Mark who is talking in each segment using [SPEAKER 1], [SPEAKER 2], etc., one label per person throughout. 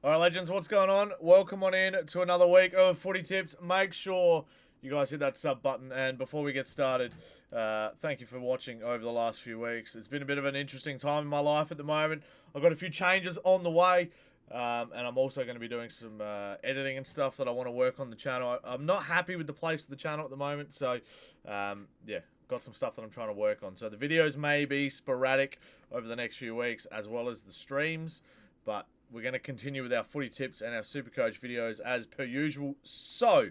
[SPEAKER 1] All right, legends, what's going on? Welcome on in to another week of Footy Tips. Make sure you guys hit that sub button. And before we get started, thank you for watching over the last few weeks. It's been a bit of an interesting time in my life at the moment. I've got a few changes on the way. And I'm also going to be doing some editing and stuff that I want to work on the channel. I'm not happy with the place of the channel at the moment. So, yeah. Got some stuff that I'm trying to work on. So the videos may be sporadic over the next few weeks, as well as the streams. But we're going to continue with our footy tips and our Supercoach videos as per usual. So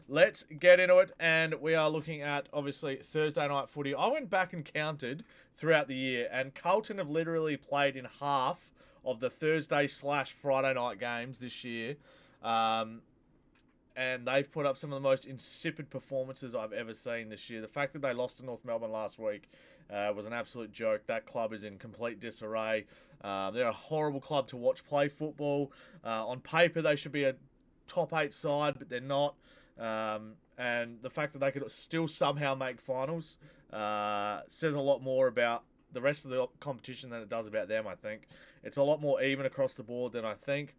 [SPEAKER 1] let's get into it. And we are looking at, obviously, Thursday night footy. I went back and counted throughout the year, and Carlton have literally played in half of the Thursday/Friday night games this year. And they've put up some of the most insipid performances I've ever seen this year. The fact that they lost to North Melbourne last week was an absolute joke. That club is in complete disarray. They're a horrible club to watch play football. On paper, they should be a top 8 side, but they're not. And the fact that they could still somehow make finals says a lot more about the rest of the competition than it does about them, I think. It's a lot more even across the board than I think.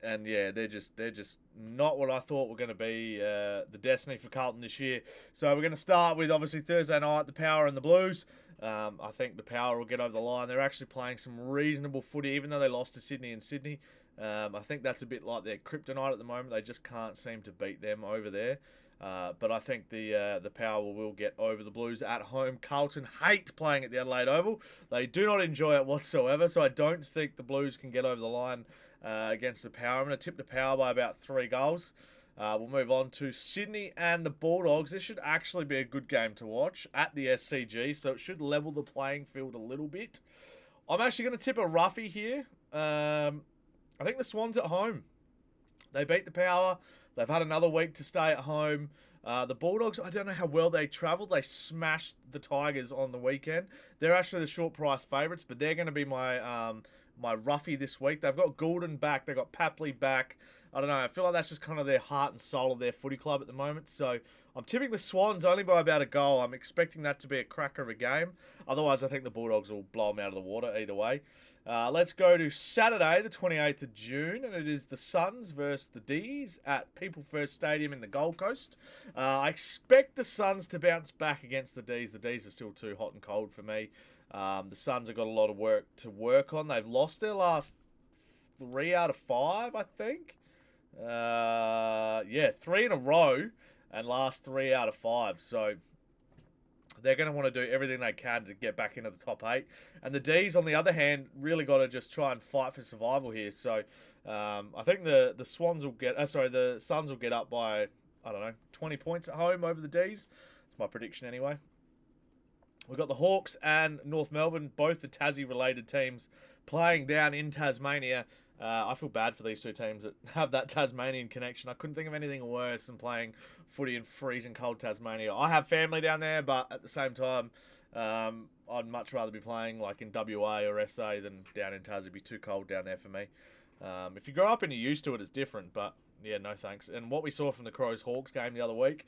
[SPEAKER 1] And yeah, they're just not what I thought were going to be the destiny for Carlton this year. So we're going to start with, obviously, Thursday night, the Power and the Blues. I think the Power will get over the line. They're actually playing some reasonable footy, even though they lost to Sydney in Sydney. I think that's a bit like their kryptonite at the moment. They just can't seem to beat them over there. But I think the Power will get over the Blues at home. Carlton hate playing at the Adelaide Oval. They do not enjoy it whatsoever, so I don't think the Blues can get over the line against the Power. I'm going to tip the Power by about 3 goals. We'll move on to Sydney and the Bulldogs. This should actually be a good game to watch at the SCG, so it should level the playing field a little bit. I'm actually going to tip a roughie here. I think the Swans at home. They beat the Power. They've had another week to stay at home. The Bulldogs, I don't know how well they travelled. They smashed the Tigers on the weekend. They're actually the short price favourites, but they're going to be my my roughie this week. They've got Goulden back. They've got Papley back. I don't know. I feel like that's just kind of their heart and soul of their footy club at the moment. So I'm tipping the Swans only by about a goal. I'm expecting that to be a cracker of a game. Otherwise, I think the Bulldogs will blow them out of the water either way. Let's go to Saturday, the 28th of June, and it is the Suns versus the D's at People First Stadium in the Gold Coast. I expect the Suns to bounce back against the D's. The D's are still too hot and cold for me. The Suns have got a lot of work to work on. They've lost their last 3 out of 5, I think. Yeah, 3 in a row and last 3 out of 5. So they're going to want to do everything they can to get back into the top 8. And the D's, on the other hand, really got to just try and fight for survival here. So I think the Swans will get, the Suns will get up by, I don't know, 20 points at home over the D's. That's my prediction anyway. We've got the Hawks and North Melbourne, both the Tassie-related teams, playing down in Tasmania. I feel bad for these two teams that have that Tasmanian connection. I couldn't think of anything worse than playing footy in freezing cold Tasmania. I have family down there, but at the same time, I'd much rather be playing like in WA or SA than down in Tas. It'd be too cold down there for me. If you grow up and you're used to it, it's different, but yeah, no thanks. And what we saw from the Crows-Hawks game the other week,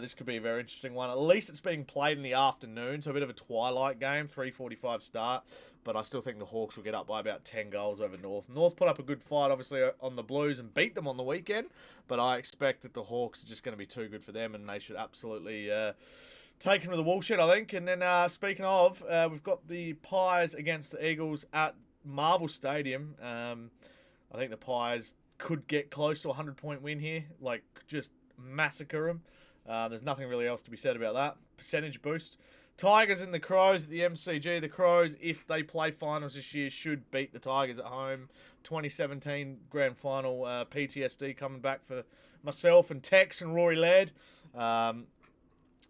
[SPEAKER 1] this could be a very interesting one. At least it's being played in the afternoon, so a bit of a twilight game, 3:45 start. But I still think the Hawks will get up by about 10 goals over North. North put up a good fight, obviously, on the Blues and beat them on the weekend. But I expect that the Hawks are just going to be too good for them, and they should absolutely take them to the woolshed, I think. And then, speaking of, we've got the Pies against the Eagles at Marvel Stadium. I think the Pies could get close to a 100-point win here. Like, just massacre them. There's nothing really else to be said about that. Percentage boost. Tigers and the Crows at the MCG. The Crows, if they play finals this year, should beat the Tigers at home. 2017 Grand Final PTSD coming back for myself and Tex and Rory Laird. But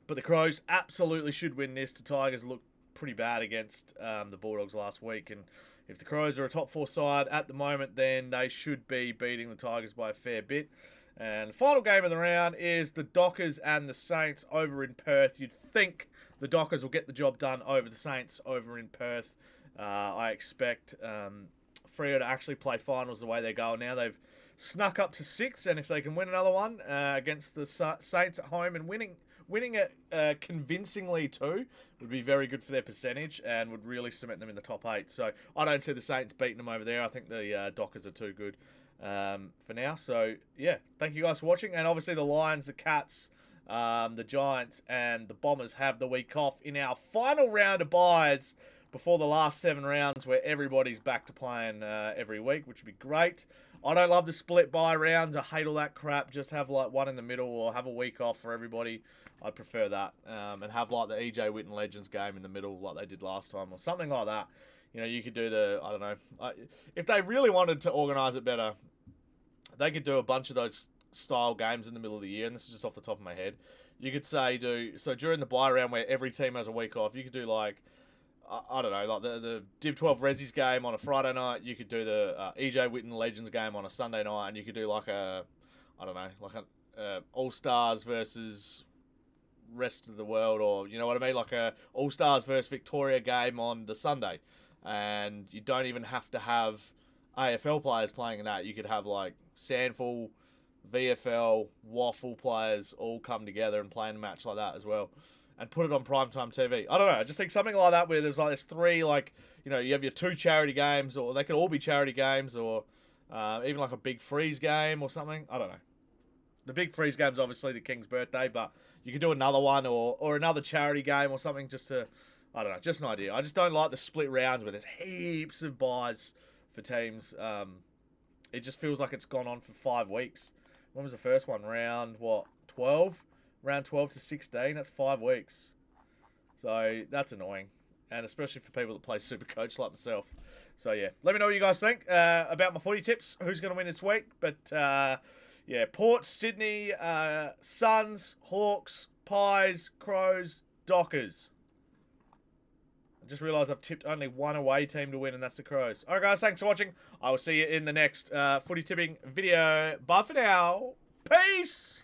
[SPEAKER 1] the Crows absolutely should win this. The Tigers look pretty bad against the Bulldogs last week, and if the Crows are a top 4 side at the moment, then they should be beating the Tigers by a fair bit. And the final game of the round is the Dockers and the Saints over in Perth. You'd think the Dockers will get the job done over the Saints over in Perth. I expect Freo to actually play finals the way they're going now. They've snuck up to 6th, and if they can win another one against the Saints at home and winning it convincingly too would be very good for their percentage and would really cement them in the top 8. So I don't see the Saints beating them over there. I think the Dockers are too good for now. So yeah, thank you guys for watching. And obviously the Lions, the Cats, the Giants, and the Bombers have the week off in our final round of buys before the last 7 rounds, where everybody's back to playing every week, which would be great. I don't love the split buy rounds. I hate all that crap. Just have like one in the middle or have a week off for everybody. I'd prefer that. And have like the EJ Witten Legends game in the middle like they did last time or something like that. You know, you could do the, I don't know. If they really wanted to organise it better, they could do a bunch of those style games in the middle of the year. And this is just off the top of my head. You could say so during the buy round where every team has a week off, you could do like, I don't know, like the Div 12 Resi's game on a Friday night. You could do the EJ Witten Legends game on a Sunday night, and you could do like I don't know, like a All Stars versus rest of the world, or you know what I mean, like a All Stars versus Victoria game on the Sunday, and you don't even have to have AFL players playing in that. You could have like Sandful, VFL, Waffle players all come together and play in a match like that as well. And put it on primetime TV. I don't know. I just think something like that where there's 3, like, you know, you have your 2 charity games, or they could all be charity games, or even like a Big Freeze game or something. I don't know. The Big Freeze game's obviously the King's birthday, but you could do another one or another charity game or something just to, I don't know, just an idea. I just don't like the split rounds where there's heaps of buys for teams. It just feels like it's gone on for 5 weeks. When was the first one? Round, 12? Round 12 to 16, that's 5 weeks. So that's annoying. And especially for people that play Supercoach like myself. So yeah, let me know what you guys think about my footy tips. Who's going to win this week? But yeah, Port, Sydney, Suns, Hawks, Pies, Crows, Dockers. I just realised I've tipped only one away team to win, and that's the Crows. Alright guys, thanks for watching. I will see you in the next footy tipping video. Bye for now. Peace!